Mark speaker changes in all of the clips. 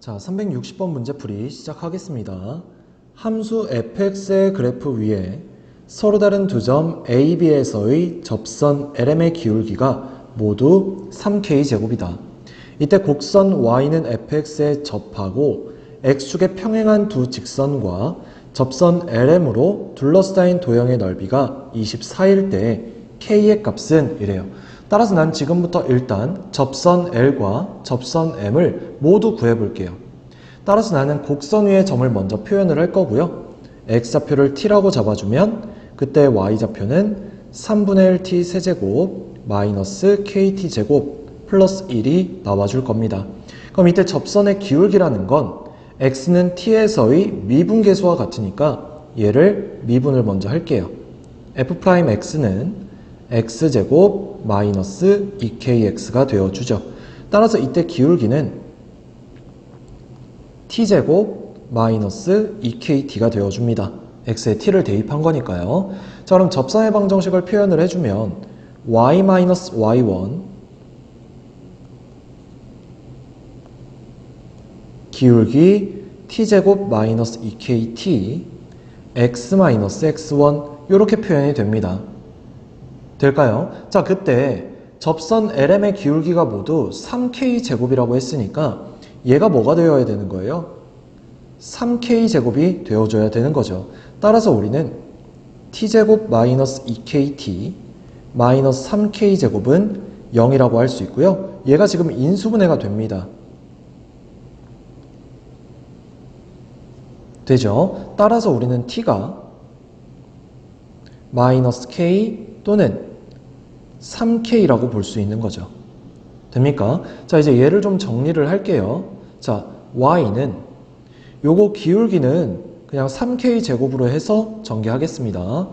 Speaker 1: 자, 360번 문제풀이 시작하겠습니다. 함수 fx의 그래프 위에 서로 다른 두 점 a, b에서의 접선 LM의 기울기가 모두 3k제곱이다. 이때 곡선 y는 fx에 접하고 x축에 평행한 두 직선과 접선 LM으로 둘러싸인 도형의 넓이가 24일 때 k의 값은 이래요. 따라서 난 지금부터 일단 접선 L과 접선 M을 모두 구해볼게요. 따라서 나는 곡선 위의 점을 먼저 표현을 할 거고요. X좌표를 T라고 잡아주면 그때 Y좌표는 3분의 1 T 세제곱 마이너스 KT 제곱 플러스 1이 나와줄 겁니다. 그럼 이때 접선의 기울기라는 건 X는 T에서의 미분계수와 같으니까 얘를 미분을 먼저 할게요. F'X는 X제곱 마이너스 2KX가 되어주죠. 따라서 이때 기울기는 T제곱 마이너스 2KT가 되어줍니다. X에 T를 대입한 거니까요. 자, 그럼 접선의 방정식을 표현을 해주면 Y 마이너스 Y1 기울기 T제곱 마이너스 2KT X 마이너스 X1 이렇게 표현이 됩니다. 될까요? 자, 그때 접선 LM의 기울기가 모두 3K제곱이라고 했으니까 얘가 뭐가 되어야 되는 거예요? 3K제곱이 되어줘야 되는 거죠. 따라서 우리는 T제곱 마이너스 2KT 마이너스 3K제곱은 0이라고 할 수 있고요. 얘가 지금 인수분해가 됩니다. 되죠? 따라서 우리는 T가 마이너스 K 또는 3K라고 볼 수 있는 거죠. 됩니까? 자, 이제 얘를 좀 정리를 할게요. 자, Y는 요거 기울기는 그냥 3K제곱으로 해서 전개하겠습니다.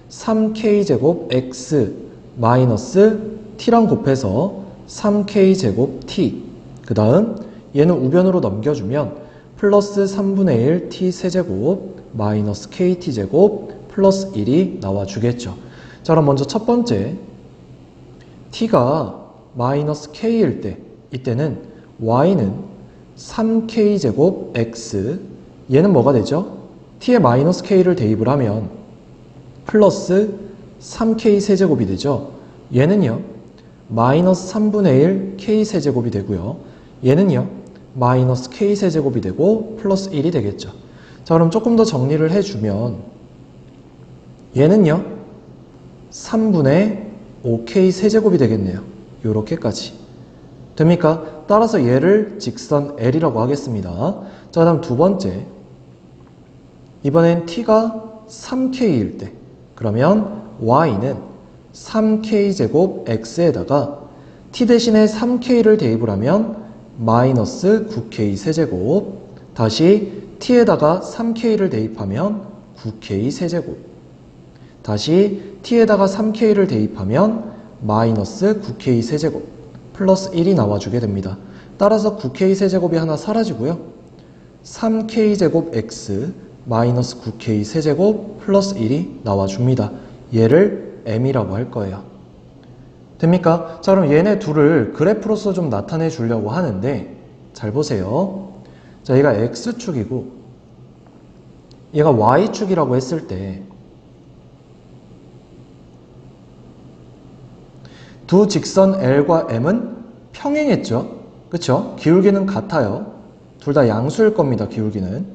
Speaker 1: 3K제곱 X 마이너스 T랑 곱해서 3K제곱 T 그 다음 얘는 우변으로 넘겨주면 플러스 3분의 1 T 세제곱 마이너스 KT제곱 플러스 1이 나와주겠죠. 자, 그럼 먼저 첫 번째 T가 마이너스 K일 때 이때는 Y는 3K제곱 X 얘는 뭐가 되죠? T에 마이너스 K를 대입을 하면 플러스 3K 세제곱이 되죠. 얘는요 마이너스 3분의 1 K 세제곱이 되고요. 얘는요 마이너스 K 세제곱이 되고 플러스 1이 되겠죠. 자, 그럼 조금 더 정리를 해주면 얘는요 3분의 5K 세제곱이 되겠네요. 요렇게까지. 됩니까? 따라서 얘를 직선 L이라고 하겠습니다. 자, 그 다음 두 번째. 이번엔 T가 3K일 때. 그러면 Y는 3K제곱 X에다가 T 대신에 3K를 대입을 하면 마이너스 9K 세제곱. 다시 T에다가 3K를 대입하면 9K 세제곱. 다시 T에다가 3K를 대입하면 마이너스 9K 세제곱 플러스 1이 나와주게 됩니다. 따라서 9K 세제곱이 하나 사라지고요. 3K제곱 X 마이너스 9K 세제곱 플러스 1이 나와줍니다. 얘를 M이라고 할 거예요. 됩니까? 자, 그럼 얘네 둘을 그래프로서 좀 나타내 주려고 하는데 잘 보세요. 자, 얘가 X축이고 얘가 Y축이라고 했을 때 두 직선 L과 M은 평행했죠? 그쵸? 기울기는 같아요. 둘 다 양수일 겁니다. 기울기는.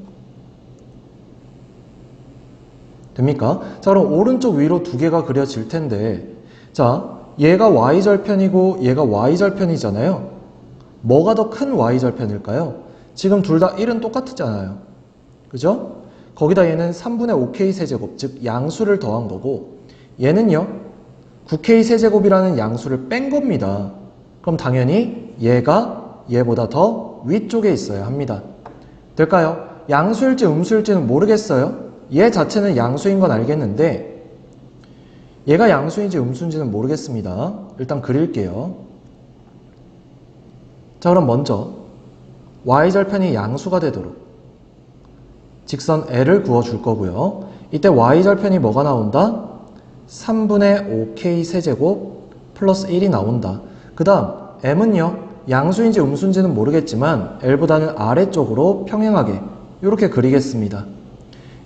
Speaker 1: 됩니까? 자, 그럼 오른쪽 위로 두 개가 그려질 텐데 자, 얘가 Y절편이고 얘가 Y절편이잖아요. 뭐가 더 큰 Y절편일까요? 지금 둘 다 1은 똑같잖아요. 그죠? 거기다 얘는 3분의 5K 세제곱, 즉 양수를 더한 거고 얘는요 9K 세제곱이라는 양수를 뺀 겁니다. 그럼 당연히 얘가 얘보다 더 위쪽에 있어야 합니다. 될까요? 양수일지 음수일지는 모르겠어요. 얘 자체는 양수인 건 알겠는데 얘가 양수인지 음수인지는 모르겠습니다. 일단 그릴게요. 자, 그럼 먼저 Y절편이 양수가 되도록 직선 L을 그어줄 거고요. 이때 Y절편이 뭐가 나온다? 3분의 5K 세제곱 플러스 1이 나온다. 그 다음 M은요 양수인지 음수인지는 모르겠지만 L보다는 아래쪽으로 평행하게 이렇게 그리겠습니다.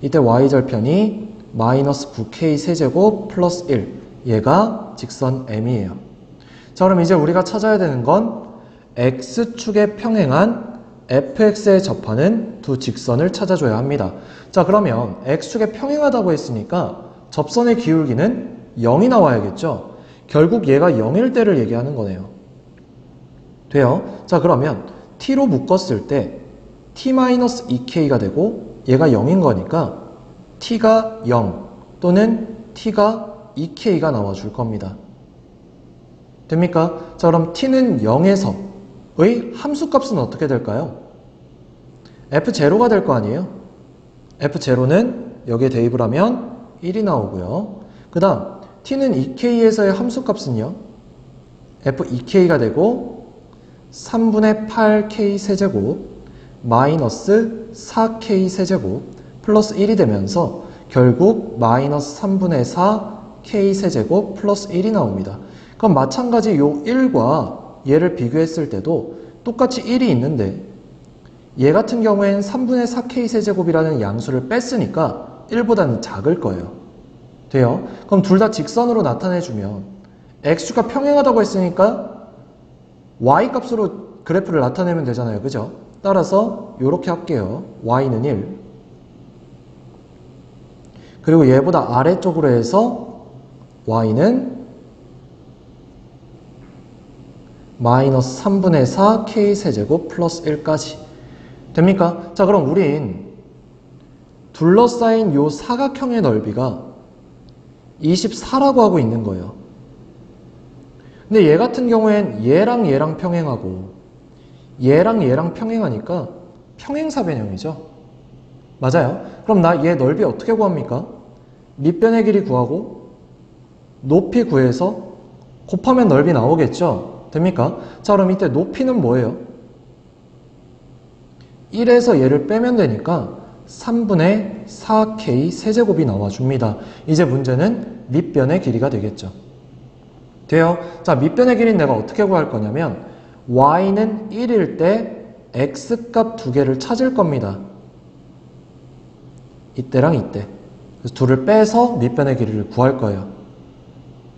Speaker 1: 이때 y절편이 마이너스 9k 세제곱 플러스 1, 얘가 직선 M이에요. 자, 그럼 이제 우리가 찾아야 되는 건 x축에 평행한 fx에 접하는 두 직선을 찾아줘야 합니다. 자, 그러면 x축에 평행하다고 했으니까 접선의 기울기는 0이 나와야겠죠? 결국 얘가 0일 때를 얘기하는 거네요. 돼요? 자, 그러면 t로 묶었을 때 t-2k가 되고 얘가 0인 거니까 t가 0 또는 t가 2k가 나와줄 겁니다. 됩니까? 자, 그럼 t는 0에서의 함수값은 어떻게 될까요? f0가 될 거 아니에요? f0는 여기에 대입을 하면 1이 나오고요. 그 다음 t는 2k에서의 함수값은요? f2k가 되고 3분의 8k 세제곱 마이너스 4k 세제곱 플러스 1이 되면서 결국 마이너스 3분의 4 k 세제곱 플러스 1이 나옵니다. 그럼 마찬가지 요 1과 얘를 비교했을 때도 똑같이 1이 있는데 얘 같은 경우엔 3분의 4k 세제곱이라는 양수를 뺐으니까 1보다는 작을 거예요. 돼요? 그럼 둘 다 직선으로 나타내주면 x축과 평행하다고 했으니까 y 값으로 그래프를 나타내면 되잖아요. 그죠? 따라서 이렇게 할게요. y는 1. 그리고 얘보다 아래쪽으로 해서 y는 마이너스 3분의 4 k 세제곱 플러스 1까지. 됩니까? 자, 그럼 우린 둘러싸인 요 사각형의 넓이가 24라고 하고 있는 거예요. 근데 얘 같은 경우엔 얘랑 평행하고 얘랑 평행하니까 평행사변형이죠. 맞아요? 그럼 나 얘 넓이 어떻게 구합니까? 밑변의 길이 구하고 높이 구해서 곱하면 넓이 나오겠죠? 됩니까? 자, 그럼 이때 높이는 뭐예요? 1에서 얘를 빼면 되니까 3분의 4k 세제곱이 나와줍니다. 이제 문제는 밑변의 길이가 되겠죠. 돼요? 자, 밑변의 길이는 내가 어떻게 구할 거냐면 y는 1일 때 x값 두 개를 찾을 겁니다. 이때랑 이때. 그래서 둘을 빼서 밑변의 길이를 구할 거예요.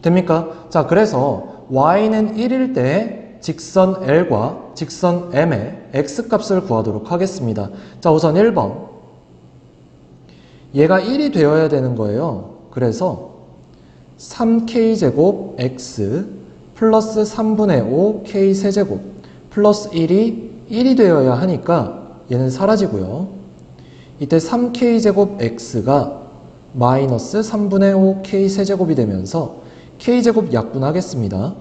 Speaker 1: 됩니까? 자, 그래서 y는 1일 때 직선 L과 직선 M의 x값을 구하도록 하겠습니다. 자, 우선 1번. 얘가 1이 되어야 되는 거예요. 그래서 3k제곱 x 플러스 3분의 5 k 세제곱 플러스 1이 되어야 하니까 얘는 사라지고요. 이때 3k제곱 x가 마이너스 3분의 5 k 세제곱이 되면서 k제곱 약분하겠습니다.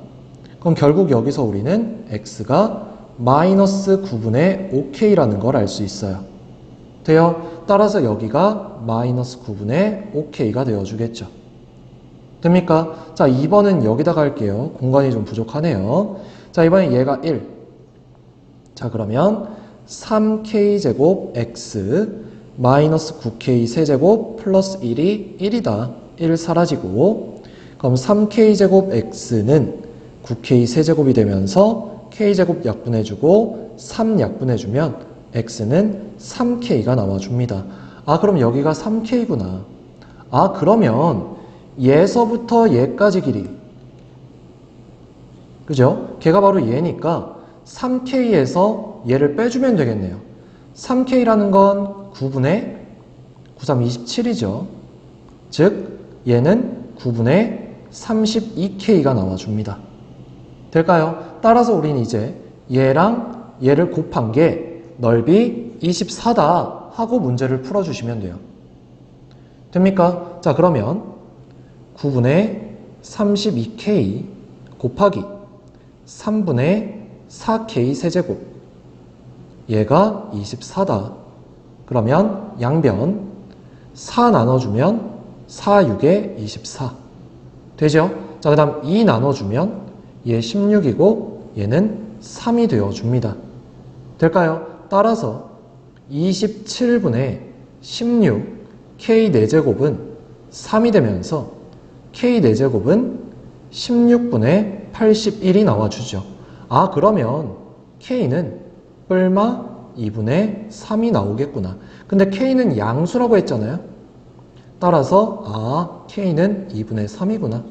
Speaker 1: 그럼 결국 여기서 우리는 x가 마이너스 9분의 5k라는 걸 알 수 있어요. 돼요? 따라서 여기가 마이너스 9분의 5k가 되어주겠죠. 됩니까? 자, 2번은 여기다 갈게요. 공간이 좀 부족하네요. 자, 이번엔 얘가 1. 자, 그러면 3k제곱 x 마이너스 9k 세제곱 플러스 1이 1이다. 1 사라지고 그럼 3k제곱 x는 9k 세제곱이 되면서 k제곱 약분해주고 3 약분해주면 x는 3k가 나와줍니다. 아, 그럼 여기가 3k구나. 아, 그러면 얘서부터 얘까지 길이, 그죠? 걔가 바로 얘니까 3k에서 얘를 빼주면 되겠네요. 3k라는 건 9분의 93, 27이죠. 즉 얘는 9분의 32k가 나와줍니다. 될까요? 따라서 우리는 이제 얘랑 얘를 곱한 게 넓이 24다 하고 문제를 풀어주시면 돼요. 됩니까? 자, 그러면 9분의 32k 곱하기 3분의 4k 세제곱 얘가 24다. 그러면 양변 4 나눠주면 4, 6에 24 되죠? 자, 그 다음 2 나눠주면 얘 16이고 얘는 3이 되어줍니다. 될까요? 따라서 27분의 16 k 4제곱은 3이 되면서 k 4제곱은 16분의 81이 나와주죠. 아, 그러면 K는 뿔마 2분의 3이 나오겠구나. 근데 K는 양수라고 했잖아요. 따라서 K는 2분의 3이구나.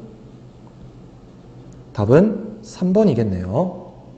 Speaker 1: 답은 3번이겠네요.